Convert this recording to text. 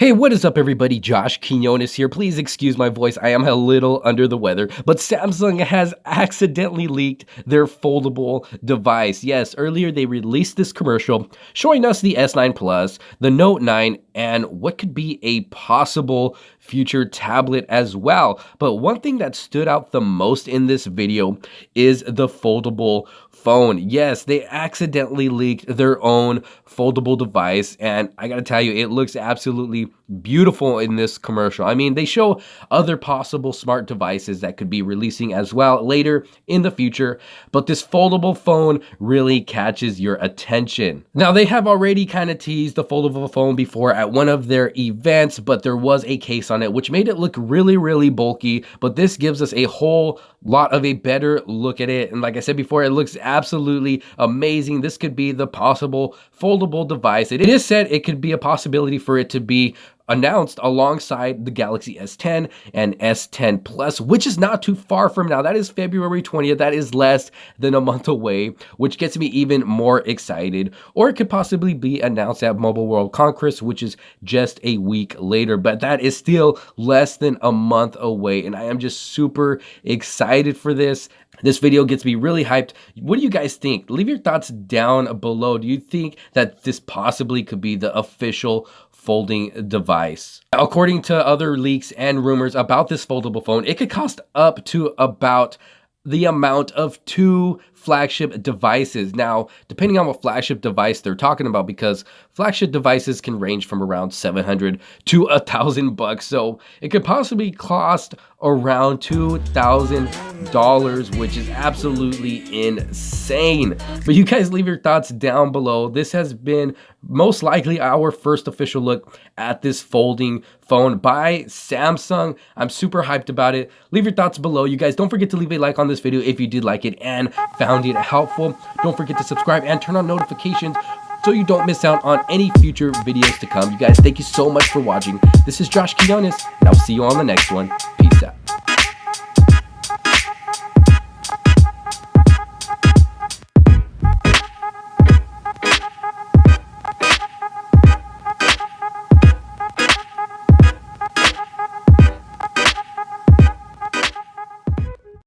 Hey, what is up everybody? Josh Quinones here. Please excuse my voice. I am a little under the weather, but Samsung has accidentally leaked their foldable device. Yes, earlier they released this commercial showing us the S9 Plus, the Note 9, and what could be a possible future tablet as well. But one thing that stood out the most in this video is the foldable phone. Yes, they accidentally leaked their own foldable device, and I gotta tell you, it looks absolutely beautiful in this commercial. I mean, they show other possible smart devices that could be releasing as well later in the future, but this foldable phone really catches your attention. Now, they have already kind of teased the foldable phone before at one of their events, but there was a case on it which made it look really bulky, but this gives us a whole lot of a better look at it. And like I said before, it looks absolutely amazing. This could be the possible foldable device. It is said it could be a possibility for it to be announced alongside the Galaxy S10 and S10 Plus, which is not too far from now. That is February 20th. That is less than a month away, which gets me even more excited. Or it could possibly be announced at Mobile World Congress, which is just a week later, but that is still less than a month away, and I am just super excited for this. This video gets me really hyped. What do you guys think? Leave your thoughts down below. Do you think that this possibly could be the official folding device? According to other leaks and rumors about this foldable phone, it could cost up to about the amount of 2 flagship devices. Now, depending on what flagship device they're talking about, because flagship devices can range from around $700 to $1,000, so it could possibly cost around $2,000, which is absolutely insane. But you guys leave your thoughts down below. This has been most likely our first official look at this folding phone by Samsung. I'm super hyped about it. Leave your thoughts below. You guys don't forget to leave a like on this video if you did like it and found it helpful. Don't forget to subscribe and turn on notifications so you don't miss out on any future videos to come. You guys, thank you so much for watching. This is Josh Quinones, and I'll see you on the next one.